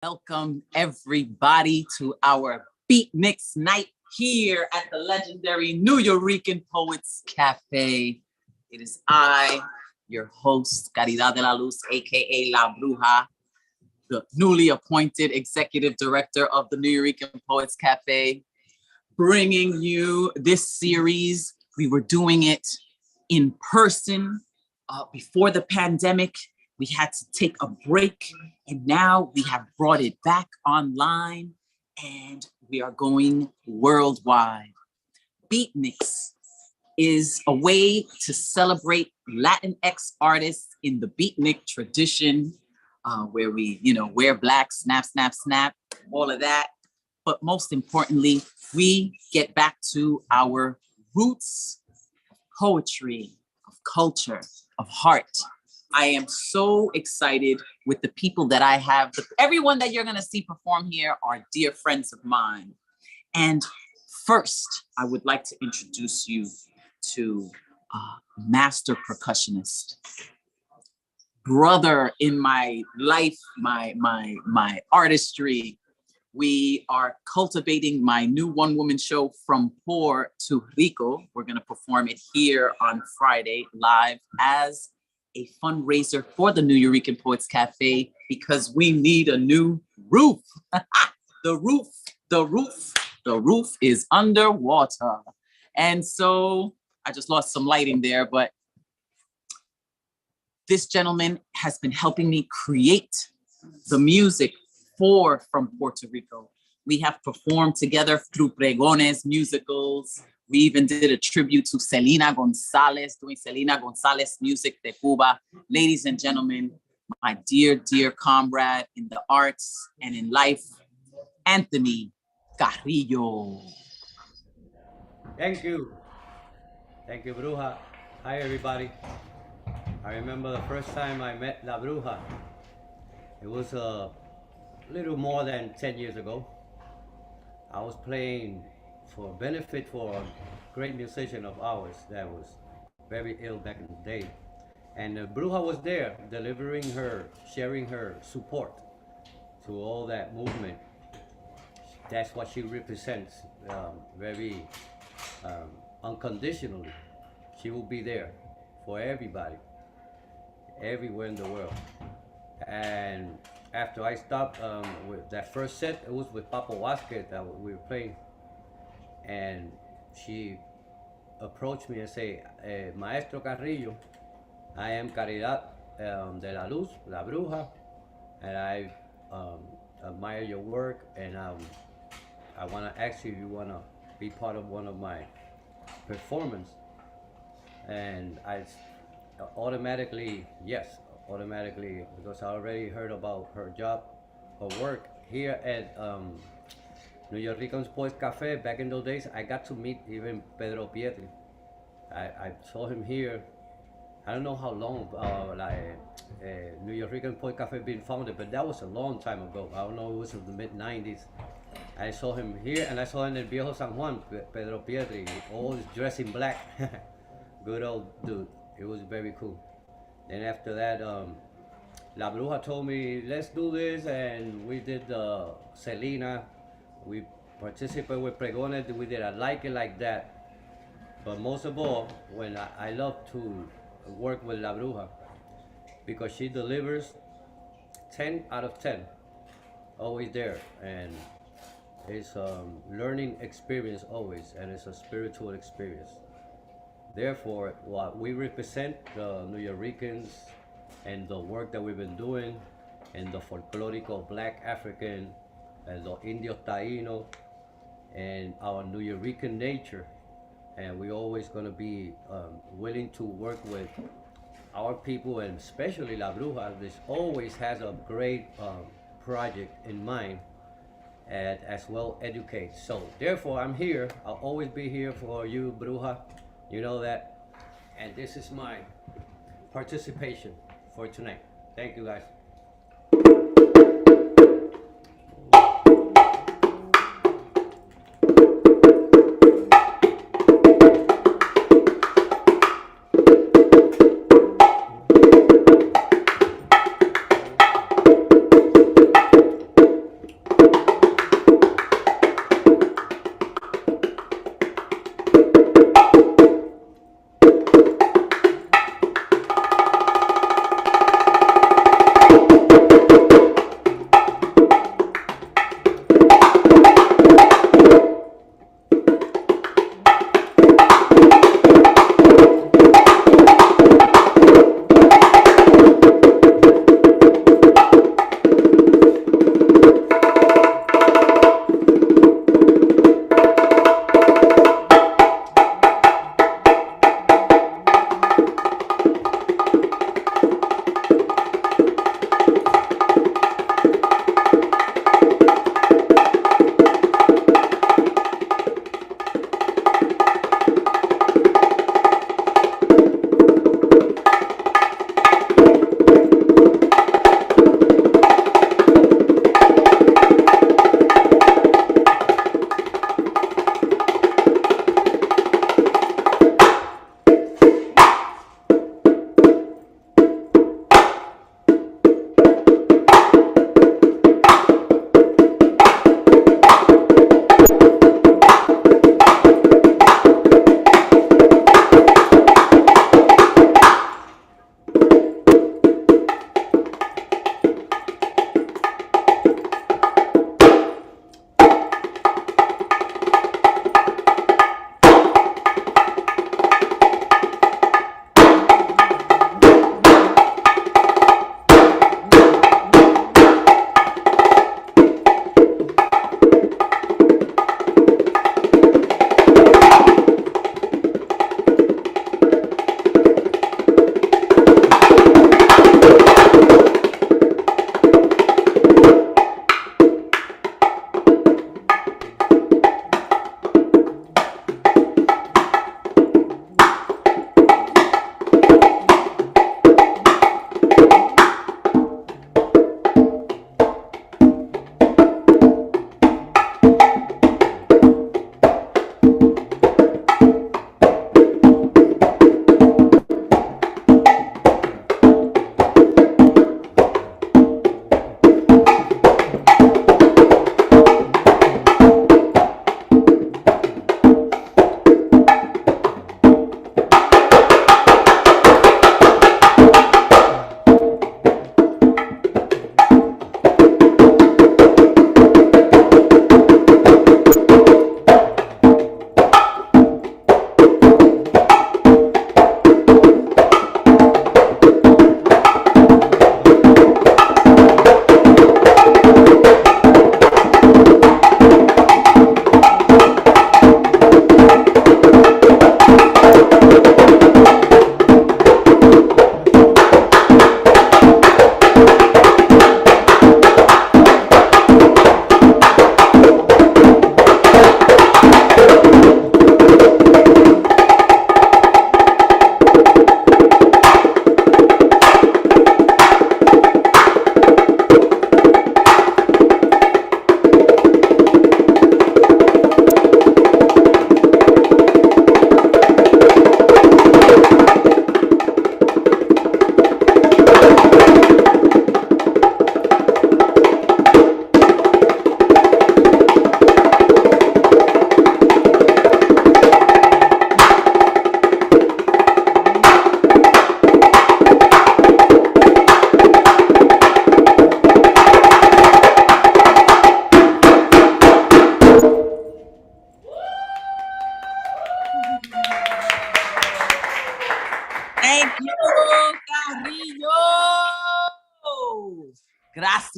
Welcome everybody to our Beatnix night here at the legendary Nuyorican Poets Cafe. It is I, your host, Caridad de la Luz, aka La Bruja, the newly appointed executive director of the Nuyorican Poets Cafe, bringing you this series. We were doing it in person before the pandemic. We had to take a break, and now we have brought it back online, and we are going worldwide. Beatnix is a way to celebrate Latinx artists in the beatnik tradition, where we, wear black, snap, snap, snap, all of that. But most importantly, we get back to our roots of poetry, of culture, of heart. I am so excited with the people that I have. Everyone that you're going to see perform here are dear friends of mine. And first, I would like to introduce you to master percussionist, brother in my life, my artistry. We are cultivating my new one-woman show from Puerto Rico. We're going to perform it here on Friday live as a fundraiser for the Nuyorican Poets Cafe because we need a new roof. The roof is underwater. And so I just lost some lighting there, but this gentleman has been helping me create the music from Puerto Rico. We have performed together through pregones, musicals. We even did a tribute to Selena Gonzalez, doing Selena Gonzalez music de Cuba. Ladies and gentlemen, my dear, dear comrade in the arts and in life, Anthony Carrillo. Thank you. Thank you, Bruja. Hi, everybody. I remember the first time I met La Bruja. It was a little more than 10 years ago. I was playing for benefit for a great musician of ours that was very ill back in the day. And Bruja was there delivering sharing her support to all that movement. That's what she represents, very unconditionally. She will be there for everybody, everywhere in the world. And after I stopped with that first set, it was with Papo Vasquez that we were playing. And she approached me and said, Maestro Carrillo, I am Caridad de la Luz, La Bruja, and I admire your work, and I want to ask you if you want to be part of one of my performances. And I automatically, yes, because I already heard about her job, her work here at Nuyorican Poets Cafe. Back in those days, I got to meet even Pedro Pietri. I saw him here. I don't know how long, Nuyorican Poets Cafe been founded, but that was a long time ago. I don't know, it was in the mid-90s. I saw him here, and I saw him in Viejo San Juan, Pedro Pietri, always dressed in black. Good old dude. It was very cool. Then after that, La Bruja told me, let's do this, and we did Selena. We participated with pregones. We did I Like It Like That. But most of all, when I love to work with La Bruja because she delivers 10 out of 10, always there, and it's a learning experience always, and it's a spiritual experience. Therefore, what we represent, the Nuyorican and the work that we've been doing, and the folklorico Black African, and the Indio Taino, and our Nuyorican nature. And we're always going to be willing to work with our people, and especially La Bruja. This always has a great project in mind, and as well educate. So therefore, I'm here. I'll always be here for you, Bruja. You know that. And this is my participation for tonight. Thank you, guys.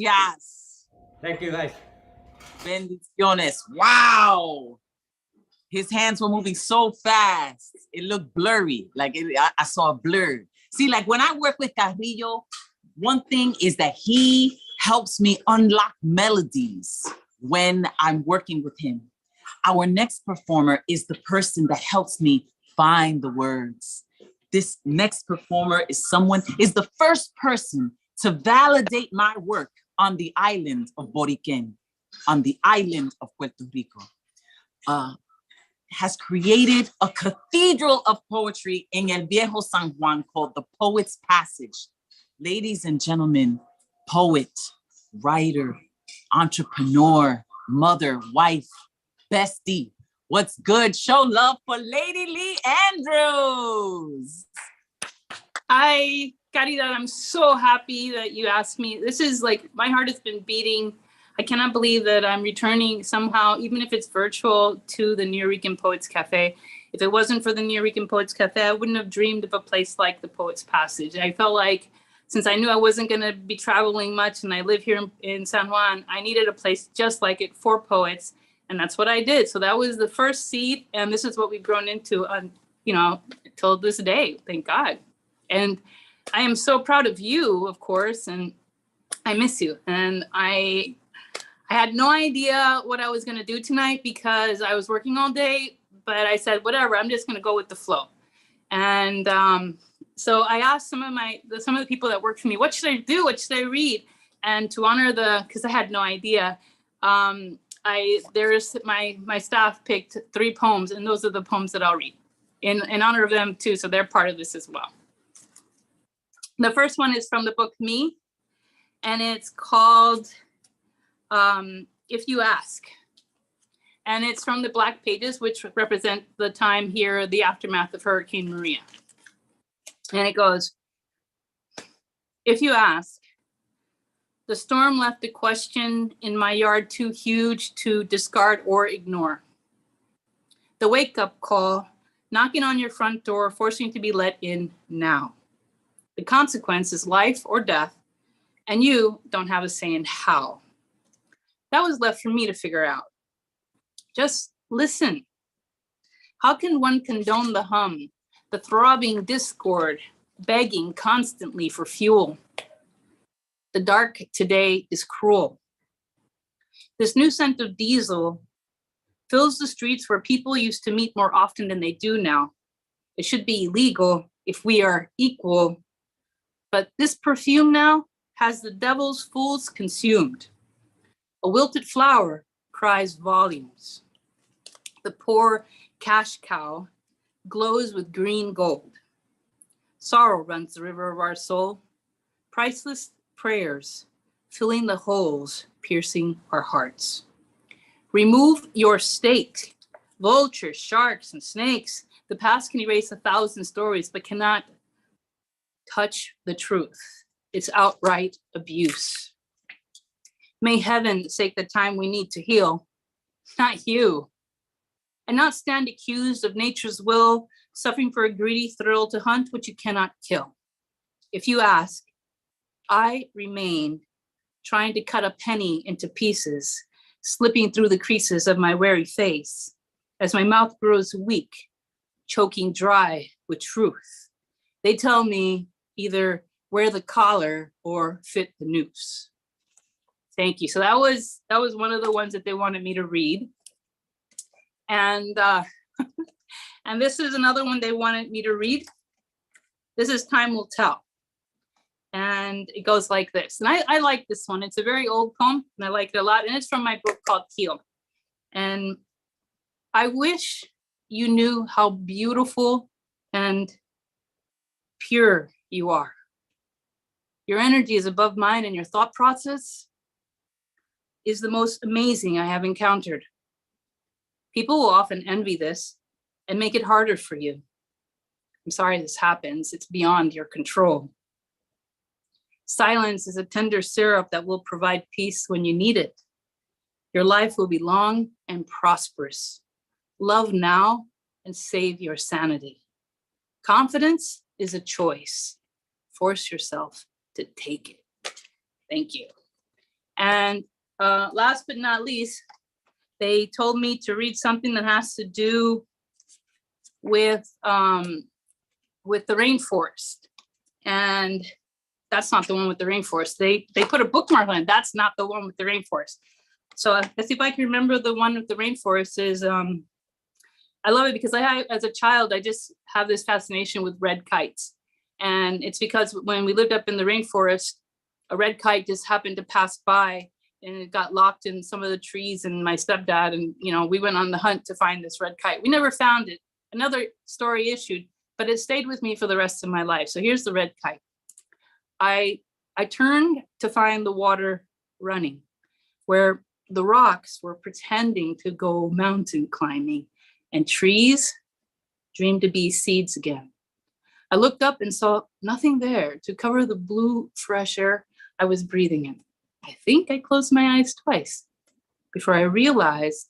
Gracias. Thank you, guys. Bendiciones. Wow. His hands were moving so fast. It looked blurry. Like I saw a blur. See, like when I work with Carrillo, one thing is that he helps me unlock melodies when I'm working with him. Our next performer is the person that helps me find the words. This next performer is the first person to validate my work on the island of Boriquen, on the island of Puerto Rico. Has created a cathedral of poetry in El Viejo San Juan called the Poet's Passage. Ladies and gentlemen, poet, writer, entrepreneur, mother, wife, bestie. What's good? Show love for Lady Lee Andrews. Hi, Caridad. I'm so happy that you asked me. This is like, my heart has been beating. I cannot believe that I'm returning somehow, even if it's virtual, to the Nuyorican Poets Cafe. If it wasn't for the Nuyorican Poets Cafe, I wouldn't have dreamed of a place like the Poets Passage. I felt like, since I knew I wasn't going to be traveling much and I live here in San Juan, I needed a place just like it for poets. And that's what I did. So that was the first seed. And this is what we've grown into, till this day, thank God. And I am so proud of you, of course, and I miss you. And I had no idea what I was going to do tonight because I was working all day, but I said, whatever, I'm just going to go with the flow. And so I asked some of the people that work for me, what should I do? What should I read? And to honor because I had no idea, my staff picked 3 poems, and those are the poems that I'll read in honor of them too. So they're part of this as well. The first one is from the book Me, and it's called If You Ask. And it's from the Black pages, which represent the time here, the aftermath of Hurricane Maria. And it goes, if you ask, the storm left a question in my yard too huge to discard or ignore. The wake-up call, knocking on your front door, forcing you to be let in now. The consequence is life or death, and you don't have a say in how. That was left for me to figure out. Just listen. How can one condone the hum, the throbbing discord, begging constantly for fuel? The dark today is cruel. This new scent of diesel fills the streets where people used to meet more often than they do now. It should be illegal if we are equal, but this perfume now has the devil's fools consumed. A wilted flower cries volumes. The poor cash cow glows with green gold. Sorrow runs the river of our soul. Priceless prayers filling the holes, piercing our hearts. Remove your state. Vultures, sharks, and snakes. The past can erase 1,000 stories, but cannot touch the truth. It's outright abuse. May heaven take the time we need to heal, not you. And not stand accused of nature's will, suffering for a greedy thrill to hunt what you cannot kill. If you ask, I remain trying to cut a penny into pieces, slipping through the creases of my weary face, as my mouth grows weak, choking dry with truth. They tell me either wear the collar or fit the noose. Thank you. So that was one of the ones that they wanted me to read. And and this is another one they wanted me to read. This is Time Will Tell. And it goes like this. And I like this one. It's a very old poem, and I like it a lot. And it's from my book called Heal. And I wish you knew how beautiful and pure you are. Your energy is above mine, and your thought process is the most amazing I have encountered. People will often envy this and make it harder for you. I'm sorry this happens. It's beyond your control. Silence is a tender syrup that will provide peace when you need it. Your life will be long and prosperous. Love now and save your sanity. Confidence is a choice. Force yourself to take it. Thank you. And last but not least, they told me to read something that has to do with the rainforest. And that's not the one with the rainforest. They put a bookmark on it. That's not the one with the rainforest. So let's see if I can remember the one with the rainforest is, I love it because as a child, I just have this fascination with red kites. And it's because when we lived up in the rainforest, a red kite just happened to pass by and it got locked in some of the trees, and my stepdad and, we went on the hunt to find this red kite. We never found it. Another story issued, but it stayed with me for the rest of my life. So here's the red kite. I turned to find the water running, where the rocks were pretending to go mountain climbing, and trees dreamed to be seeds again. I looked up and saw nothing there to cover the blue, fresh air I was breathing in. I think I closed my eyes twice before I realized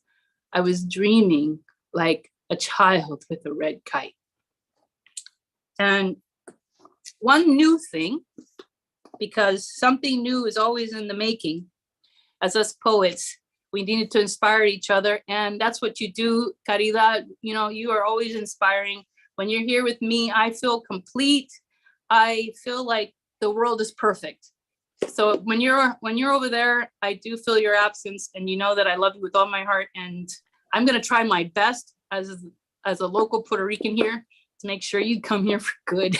I was dreaming like a child with a red kite. And one new thing, because something new is always in the making, as us poets, we needed to inspire each other. And that's what you do, Caridad. You are always inspiring. When you're here with me, I feel complete. I feel like the world is perfect. So when you're over there, I do feel your absence, and you know that I love you with all my heart. And I'm going to try my best as a local Puerto Rican here to make sure you come here for good.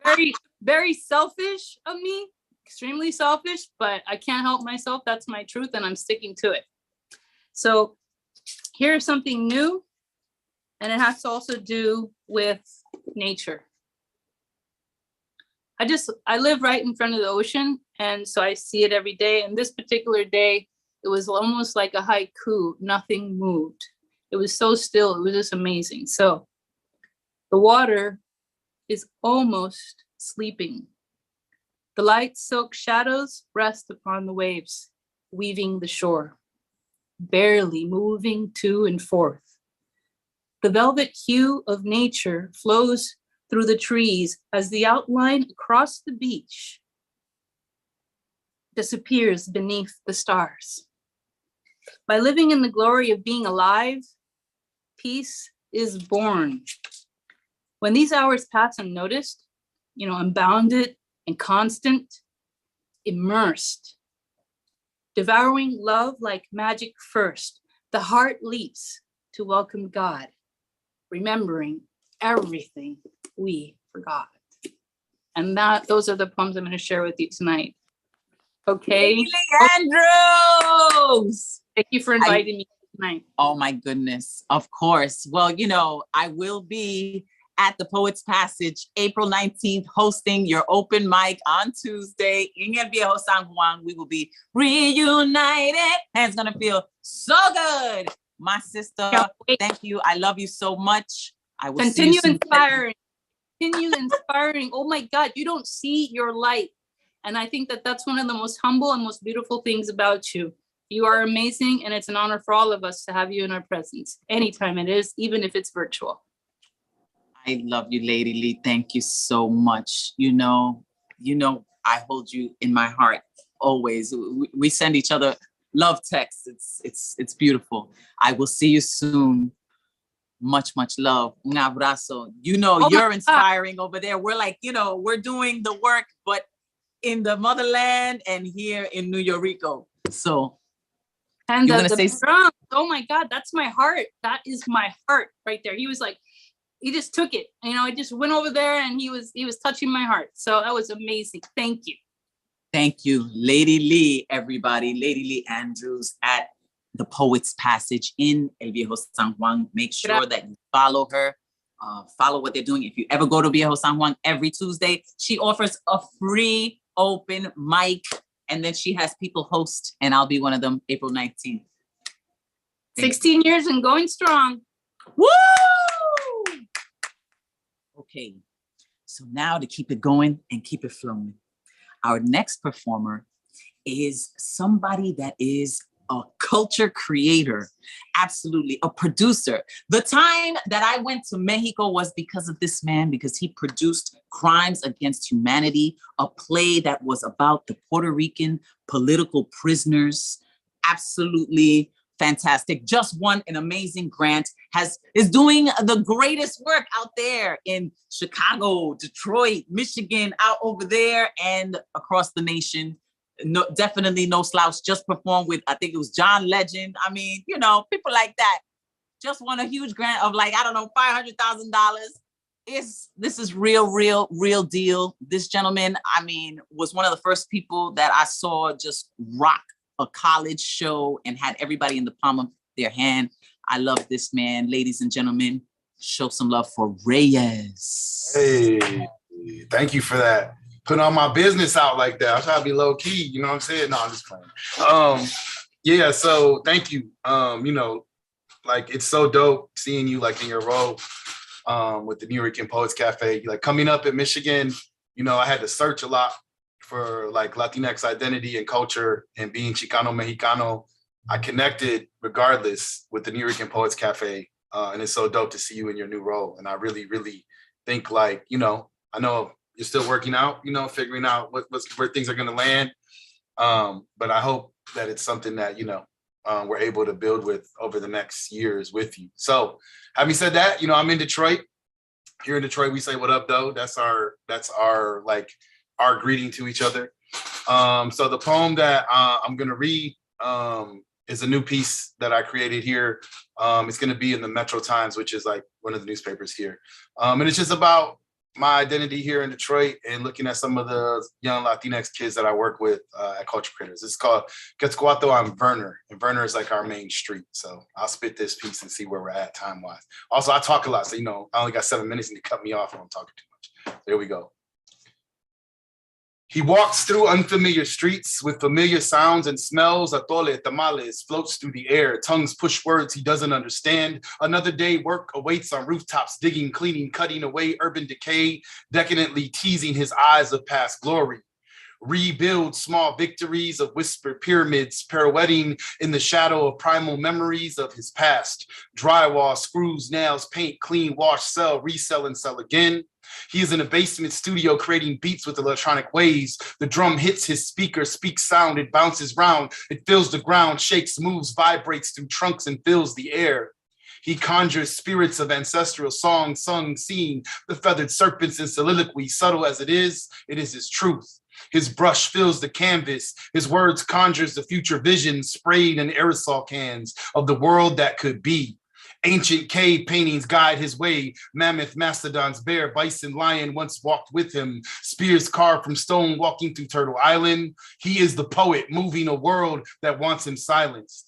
Very, very selfish of me, extremely selfish, but I can't help myself. That's my truth, and I'm sticking to it. So here's something new, and it has to also do with nature. I live right in front of the ocean, and so I see it every day. And this particular day, it was almost like a haiku. Nothing moved. It was so still. It was just amazing. So the water is almost sleeping. The light silk shadows rest upon the waves, weaving the shore, barely moving to and forth. The velvet hue of nature flows through the trees as the outline across the beach disappears beneath the stars. By living in the glory of being alive, peace is born. When these hours pass unnoticed, unbounded and constant, immersed, devouring love like magic first, the heart leaps to welcome God, remembering everything we forgot. And those are the poems I'm going to share with you tonight. Okay. Andrews! Thank you for inviting me tonight. Oh my goodness. Of course. Well, I will be at the Poets Passage April 19th, hosting your open mic on Tuesday in El Viejo San Juan. We will be reunited, and it's going to feel so good. My sister, thank you. I love you so much. I will continue inspiring. Continue inspiring. Oh my God, you don't see your light. And I think that that's one of the most humble and most beautiful things about you. You are amazing, and it's an honor for all of us to have you in our presence. Anytime it is, even if it's virtual. I love you, Lady Lee. Thank you so much. I hold you in my heart always. We send each other love texts. It's beautiful. I will see you soon. Much, much love. Un abrazo. You're inspiring over there. We're like, we're doing the work, but in the motherland and here in Nuyorico. So, and the drums. Oh my God, that's my heart. That is my heart right there. He was like, he just took it. I just went over there, and he was touching my heart. So that was amazing. Thank you. Thank you, Lady Lee, everybody. Lady Lee Andrews at the Poets Passage in El Viejo San Juan. Make sure that you follow her, follow what they're doing. If you ever go to Viejo San Juan, every Tuesday, she offers a free open mic, and then she has people host, and I'll be one of them April 19th. 16 years and going strong. Woo! Okay, so now to keep it going and keep it flowing, our next performer is somebody that is a culture creator, absolutely, a producer. The time that I went to Mexico was because of this man, because he produced Crimes Against Humanity, a play that was about the Puerto Rican political prisoners. Absolutely fantastic. Just won an amazing grant, is doing the greatest work out there in Chicago, Detroit, Michigan, out over there and across the nation. No, definitely no slouch. Just performed with, I think it was John Legend. I mean, you know, people like that. Just won a huge grant of like, I don't know, $500,000. This is real deal. This gentleman, I mean, was one of the first people that I saw just rock a college show and had everybody in the palm of their hand. I love this man. Ladies and gentlemen, show some love for Reyes. Hey, thank you for that. Putting all my business out like that. I try to be low key, you know what I'm saying? No, I'm just playing. Yeah, so thank you. You know, like it's so dope seeing you like in your role with the Nuyorican Poets Cafe. Like coming up in Michigan, you know, I had to search a lot for like Latinx identity and culture, and being Chicano Mexicano, I connected regardless with the Nuyorican Poets Cafe. And it's so dope to see you in your new role. And I really think like, you know, I know you're still working out, you know, figuring out where things are going to land. But I hope that it's something that, you know, we're able to build with over the next years with you. So having said that, you know, I'm in Detroit. Here in Detroit, we say, what up, though? That's our like our greeting to each other. So the poem that I'm going to read is a new piece that I created here. It's going to be in the Metro Times, which is like one of the newspapers here. And it's just about my identity here in Detroit and looking at some of the young Latinx kids that I work with at Culture Creators. It's called Quetzalcoatl on Verner, and Verner is like our main street. So I'll spit this piece and see where we're at time-wise. Also, I talk a lot, so you know, I only got 7 minutes and you cut me off when I'm talking too much. There we go. He walks through unfamiliar streets with familiar sounds and smells. Atole, tamales floats through the air. Tongues push words he doesn't understand. Another day work awaits on rooftops, digging, cleaning, cutting away urban decay, decadently teasing his eyes of past glory. Rebuild small victories of whispered pyramids, pirouetting in the shadow of primal memories of his past. Drywall, screws, nails, paint, clean, wash, sell, resell, and sell again. He is in a basement studio creating beats with electronic waves. The drum hits his speaker, speaks sound, it bounces round, it fills the ground, shakes, moves, vibrates through trunks and fills the air. He conjures spirits of ancestral songs sung, seen, the feathered serpents in soliloquy, subtle as it is his truth. His brush fills the canvas. His words conjures the future vision sprayed in aerosol cans of the world that could be. Ancient cave paintings guide his way. Mammoth, mastodons, bear, bison, lion once walked with him. Spears carved from stone walking through Turtle Island. He is the poet moving a world that wants him silenced.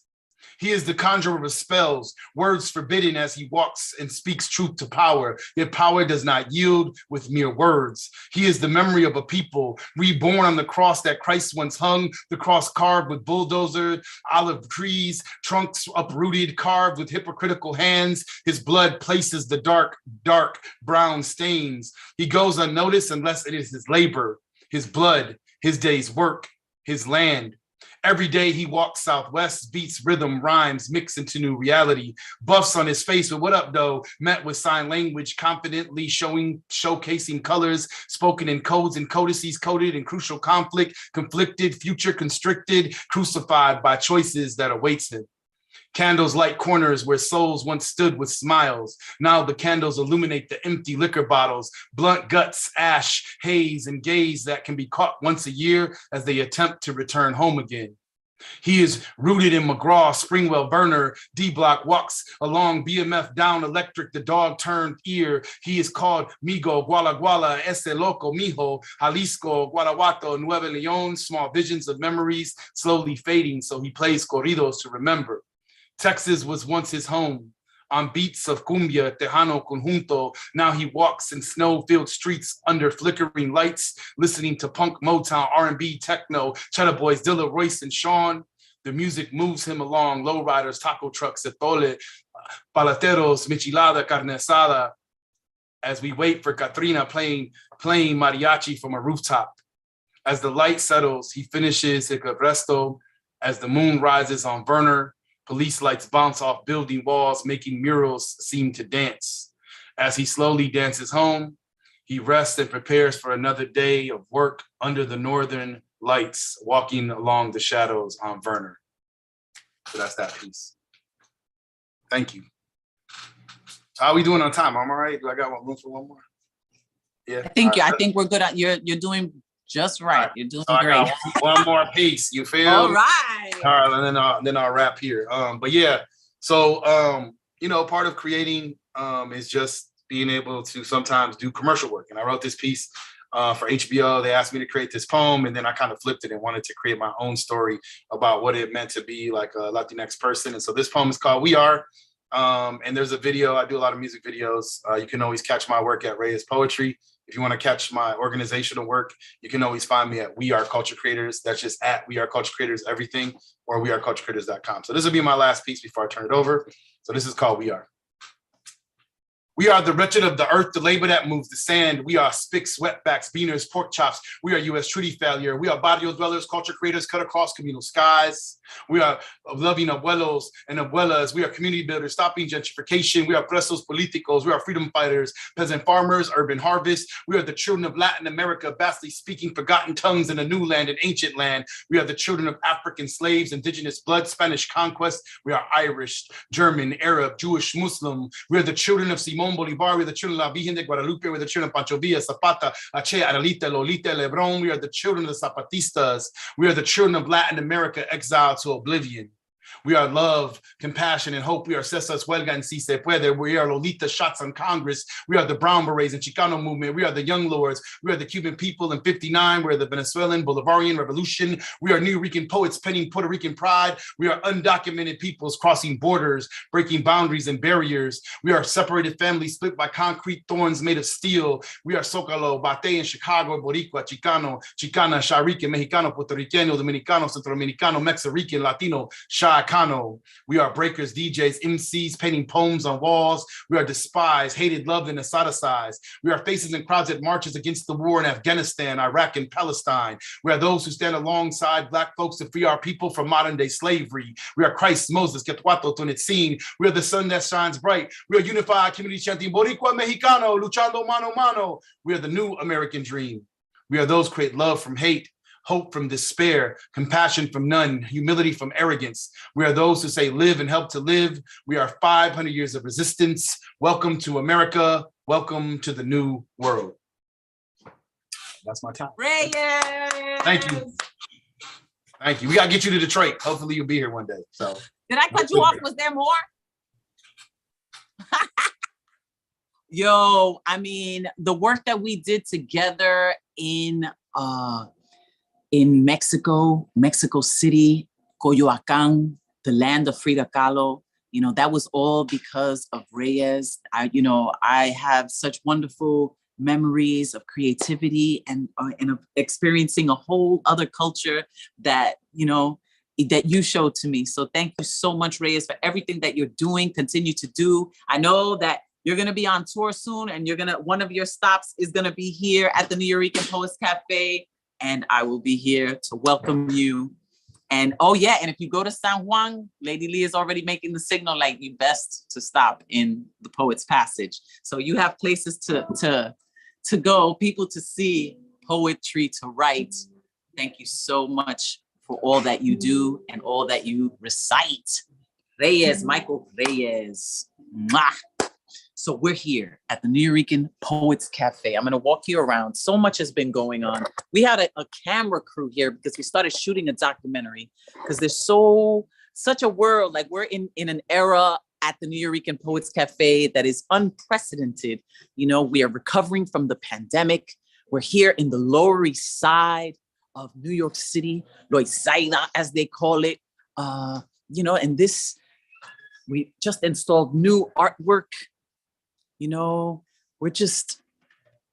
He is the conjurer of spells, words forbidden as he walks and speaks truth to power, yet power does not yield with mere words. He is the memory of a people reborn on the cross that Christ once hung, the cross carved with bulldozer, olive trees, trunks uprooted, carved with hypocritical hands. His blood places the dark brown stains. He goes unnoticed unless it is his labor, his blood, his day's work, his land. Every day he walks southwest, beats, rhythm, rhymes, mix into new reality. Buffs on his face with what up, though, met with sign language, confidently showcasing colors, spoken in codes and codices, coded in crucial conflict, conflicted, future constricted, crucified by choices that awaits him. Candles light corners where souls once stood with smiles. Now the candles illuminate the empty liquor bottles, blunt guts, ash, haze, and gaze that can be caught once a year as they attempt to return home again. He is rooted in McGraw, Springwell, Burner, D-Block, walks along BMF down electric, the dog turned ear. He is called Migo, Guala Guala, Ese Loco, Mijo, Jalisco, Guanajuato, Nuevo Leon, small visions of memories slowly fading, so he plays corridos to remember. Texas was once his home. On beats of cumbia, Tejano conjunto, now he walks in snow-filled streets under flickering lights, listening to punk, Motown, R&B, techno, Cheddar Boys, Dilla, Royce, and Sean. The music moves him along, lowriders, taco trucks, etole, palateros, michelada, carne asada, as we wait for Katrina playing mariachi from a rooftop. As the light settles, he finishes his resto As the moon rises on Werner, police lights bounce off building walls, making murals seem to dance. As he slowly dances home, he rests and prepares for another day of work under the northern lights, walking along the shadows on Werner. So that's that piece. Thank you. How are we doing on time? I'm all right. Do I got room for one more? Yeah. I think we're good. You're doing just right. You're doing so great. I got one more piece. You feel? All right. All right, and then I'll wrap here. But yeah, so you know, part of creating is just being able to sometimes do commercial work. And I wrote this piece for HBO. They asked me to create this poem, and then I kind of flipped it and wanted to create my own story about what it meant to be like a Latinx person. And so this poem is called We Are. And there's a video. I do a lot of music videos. You can always catch my work at Reyes Poetry. If you want to catch my organizational work, you can always find me at We Are Culture Creators. That's just at We Are Culture Creators, everything, or weareculturecreators.com. So this will be my last piece before I turn it over. So this is called We Are. We are the wretched of the earth, the labor that moves the sand. We are spicks, wetbacks, beaners, pork chops. We are U.S. treaty failure. We are barrio dwellers, culture creators cut across communal skies. We are loving abuelos and abuelas. We are community builders, stopping gentrification. We are presos políticos. We are freedom fighters, peasant farmers, urban harvest. We are the children of Latin America, vastly speaking forgotten tongues in a new land, an ancient land. We are the children of African slaves, indigenous blood, Spanish conquest. We are Irish, German, Arab, Jewish, Muslim. We are the children of Simón Bolivar. We are the children of La Virgen de Guadalupe. We are the children of Pancho Villa, Zapata, Ache, Adelita, Lolita, Lebron. We are the children of the Zapatistas. We are the children of Latin America exiled to oblivion. We are love, compassion, and hope. We are Cesas Huelga and Si Se Puede. We are Lolita shots on Congress. We are the Brown Berets and Chicano movement. We are the Young Lords. We are the Cuban people in 59. We are the Venezuelan Bolivarian revolution. We are Nuyorican poets penning Puerto Rican pride. We are undocumented peoples crossing borders, breaking boundaries and barriers. We are separated families split by concrete thorns made of steel. We are Zocalo, Bate in Chicago, Boricua, Chicano, Chicana, Sharican, Mexicano, Puerto Ricano, Dominicano, Centro Dominicano, Mexican, Latino, Shah, we are breakers, DJs, MCs, painting poems on walls. We are despised, hated, loved, and aestheticized. We are faces in crowds at marches against the war in Afghanistan, Iraq, and Palestine. We are those who stand alongside Black folks to free our people from modern-day slavery. We are Christ, Moses, Quetzalcoatl, Tunitzin. We are the sun that shines bright. We are unified community chanting Boricua Mexicano, luchando mano a mano. We are the new American dream. We are those who create love from hate, hope from despair, compassion from none, humility from arrogance. We are those who say live and help to live. We are 500 years of resistance. Welcome to America. Welcome to the new world. That's my time. Reyes! Thank you. Thank you. We got to get you to Detroit. Hopefully you'll be here one day. So. Did I cut you off? Was there more? Yo, I mean, the work that we did together in Mexico, Mexico City, Coyoacán, the land of Frida Kahlo, you know, that was all because of Reyes. I have such wonderful memories of creativity and of experiencing a whole other culture that, you know, that you showed to me. So thank you so much, Reyes, for everything that you're doing, continue to do. I know that you're gonna be on tour soon and one of your stops is gonna be here at the Nuyorican Poets Cafe. And I will be here to welcome you. And oh yeah, and if you go to San Juan, Lady Lee is already making the signal like you best to stop in the Poets Passage. So you have places to go, people to see, poetry to write. Thank you so much for all that you do and all that you recite. Reyes, Michael Reyes. Mwah. So we're here at the Nuyorican Poets Cafe. I'm gonna walk you around. So much has been going on. We had a camera crew here because we started shooting a documentary because there's such a world, like we're in an era at the Nuyorican Poets Cafe that is unprecedented. You know, we are recovering from the pandemic. We're here in the Lower East Side of New York City, Loisaida, as they call it. You know, and we just installed new artwork. You know, we're just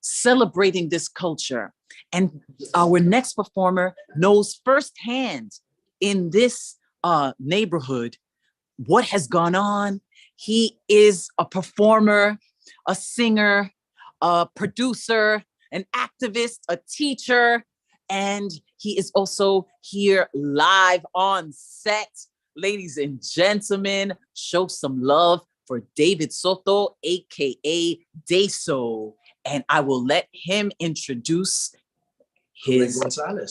celebrating this culture. And our next performer knows firsthand in this neighborhood what has gone on. He is a performer, a singer, a producer, an activist, a teacher, And he is also here live on set. Ladies and gentlemen, show some love for David Soto, aka Deso. And I will let him introduce his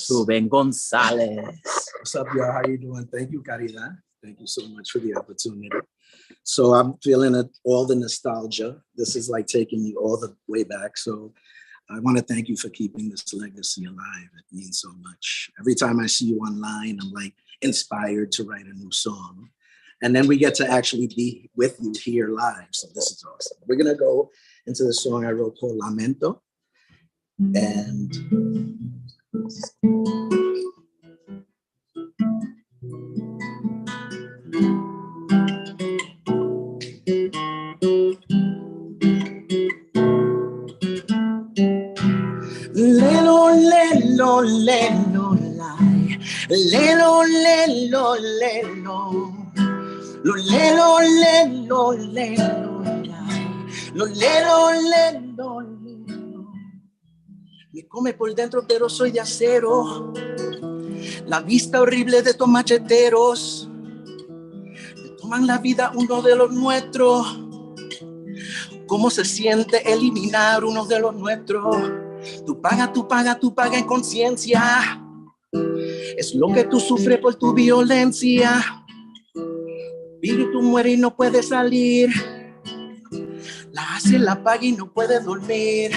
Ruben Gonzalez. What's up, y'all? How you doing? Thank you, Caridad. Thank you so much for the opportunity. So I'm feeling all the nostalgia. This is like taking me all the way back. So I want to thank you for keeping this legacy alive. It means so much. Every time I see you online, I'm like inspired to write a new song. And then we get to actually be with you here live. So this is awesome. We're going to go into the song I wrote called Lamento. And lelo, lelo, lelo, lai. Lelo, lelo, lelo. Lo lelo, lelo, lelo, lai. Lo lelo, lelo, lelo. Me come por dentro, pero soy de acero. La vista horrible de estos macheteros. Le toman la vida a uno de los nuestros. ¿Cómo se siente eliminar uno de los nuestros? Tú pagas en conciencia. Es lo que tú sufres por tu violencia. Espíritu muere y no puede salir. La hace, la paga y no puede dormir.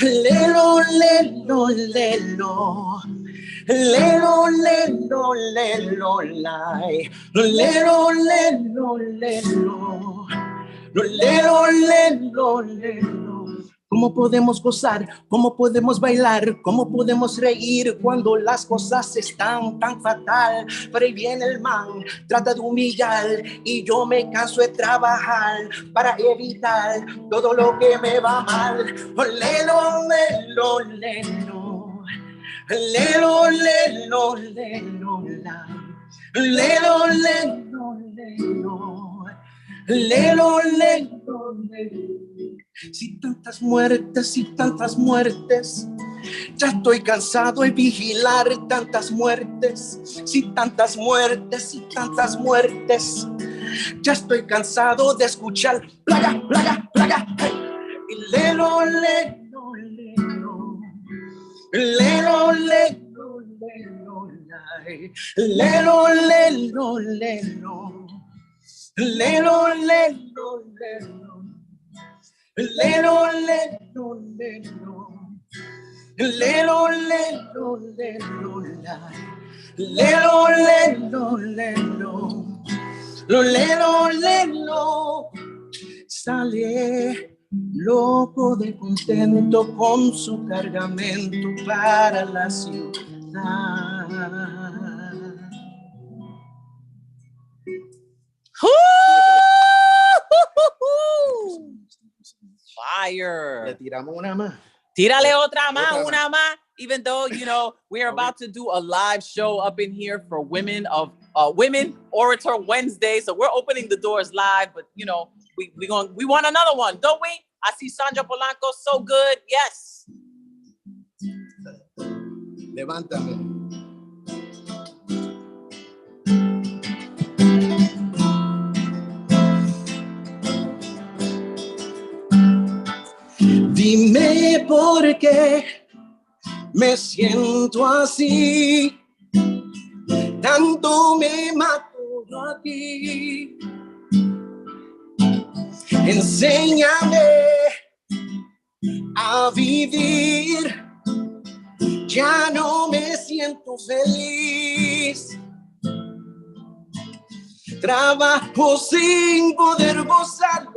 Lelo, lelo, lelo. Lelo, lelo, lelo, lai. Lelo, lelo, lelo. Lelo, lelo, lelo. ¿Cómo podemos gozar? ¿Cómo podemos bailar? ¿Cómo podemos reír cuando las cosas están tan fatal? Pero ahí viene el man, trata de humillar y yo me canso de trabajar para evitar todo lo que me va mal. Lelo, lelo, lelo. Lelo, lelo, lelo, lelo, lelo, lelo. Lelo, lelo, lelo. Si tantas muertes, ya estoy cansado de vigilar tantas muertes. Si tantas muertes, ya estoy cansado de escuchar plaga, plaga, plaga. Hey. Y lelo, lelo, lelo. Lelo, lelo, lelo, lelo, lelo, lelo. Lelo, lelo, lelo. Lelo, lelo, lelo. Lelo, lelo, lelo, lelo, lelo, lelo. Lo lelo, lelo. Sale loco de contento con su cargamento para la ciudad. Fire. Le tiramos una más. Tírale otra más, una más. Even though, you know, we're about to do a live show up in here for Women Orator Wednesday. So we're opening the doors live, but you know, we want another one, don't we? I see Sandra Polanco, so good. Yes. Levántame. Dime por qué me siento así, tanto me mato a ti. Enséñame a vivir, ya no me siento feliz. Trabajo sin poder gozarlo.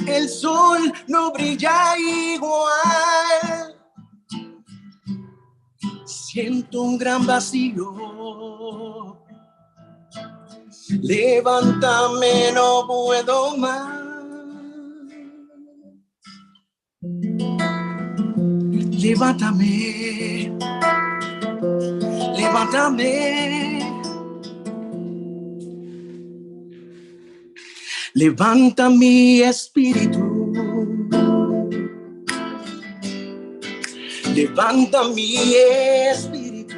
El sol no brilla igual. Siento un gran vacío. Levántame, no puedo más. Levántame. Levántame. Levanta mi espíritu. Levanta mi espíritu.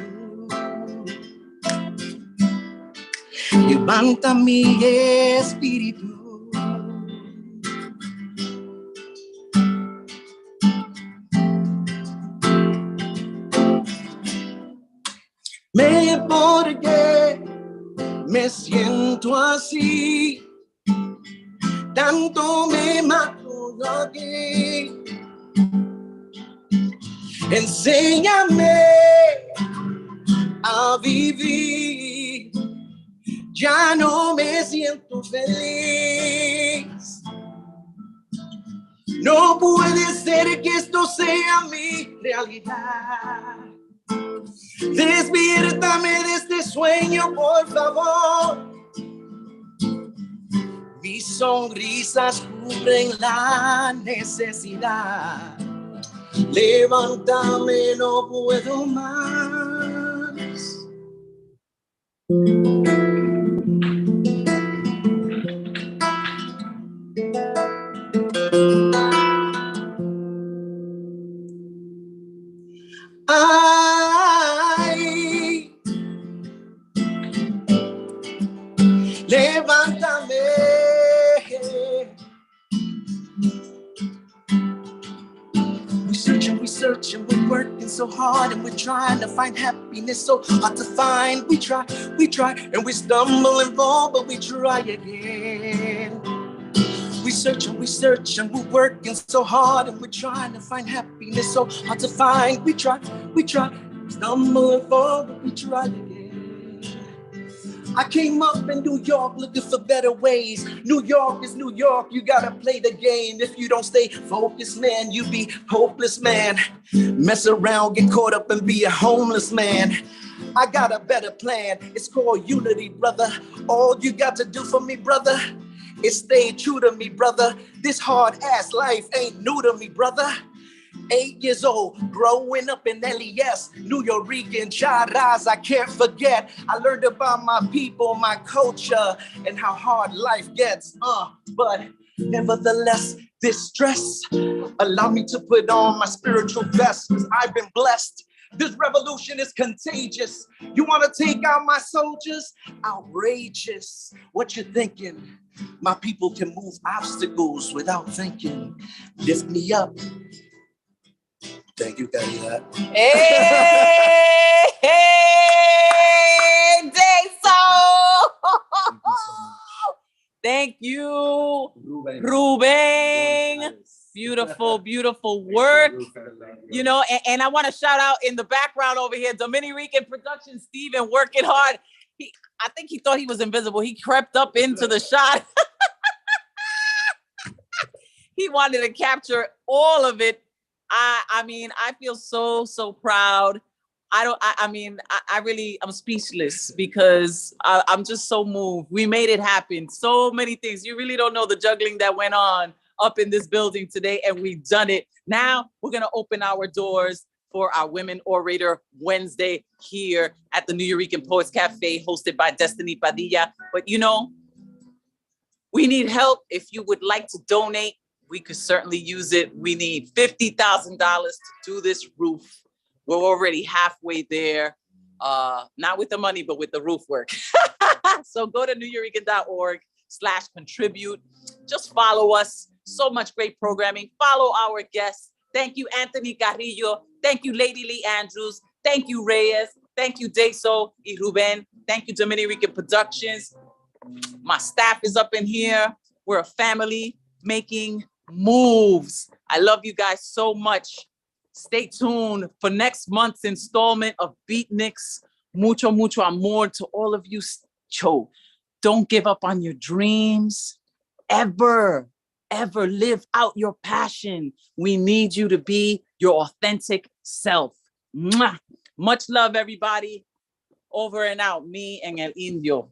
Levanta mi espíritu. Porque me siento así, tanto me mato aquí. Enséñame a vivir, ya no me siento feliz. No puede ser que esto sea mi realidad. Despiértame de este sueño, por favor. Mis sonrisas cubren la necesidad. Levántame, no puedo más. Ay, levántame. We search and we're working so hard and we're trying to find happiness so hard to find. We try and we stumble and fall, but we try again. We search and we're working so hard and we're trying to find happiness so hard to find. We try, stumble and fall, but we try again. I came up in New York looking for better ways. New York is New York, you gotta play the game. If you don't stay focused, man, you be hopeless, man. Mess around, get caught up and be a homeless man. I got a better plan, it's called unity, brother. All you got to do for me, brother, is stay true to me, brother. This hard-ass life ain't new to me, brother. 8 years old, growing up in LES, Nuyorican, Caridad, I can't forget. I learned about my people, my culture, and how hard life gets. But nevertheless, this stress allow me to put on my spiritual vest, because I've been blessed. This revolution is contagious. You want to take out my soldiers? Outrageous. What you thinking? My people can move obstacles without thinking. Lift me up. Thank you, Caridad. Hey, hey, Dayso! Thank you, Ruben. Beautiful, beautiful work. You know, and I want to shout out in the background over here, Dominican Production, Steven, working hard. I think he thought he was invisible. He crept up into the shot. He wanted to capture all of it. I mean, I feel so proud. I'm speechless because I'm just so moved. We made it happen. So many things. You really don't know the juggling that went on up in this building today, and we've done it. Now we're going to open our doors for our Women Orator Wednesday here at the Nuyorican Poets Cafe, hosted by Destiny Padilla. But you know, we need help. If you would like to donate, we could certainly use it. We need $50,000 to do this roof. We're already halfway there. Not with the money, but with the roof work. So go to nuyorican.org/contribute. Just follow us. So much great programming. Follow our guests. Thank you, Anthony Carrillo. Thank you, Lady Lee Andrews. Thank you, Reyes. Thank you, Dayso y Ruben. Thank you, Dominican Productions. My staff is up in here. We're a family making moves. I love you guys so much. Stay tuned for next month's installment of Beatnix. Mucho, mucho amor to all of you. Cho, don't give up on your dreams. Ever live out your passion. We need you to be your authentic self. Mwah. Much love, everybody. Over and out. Me and El Indio.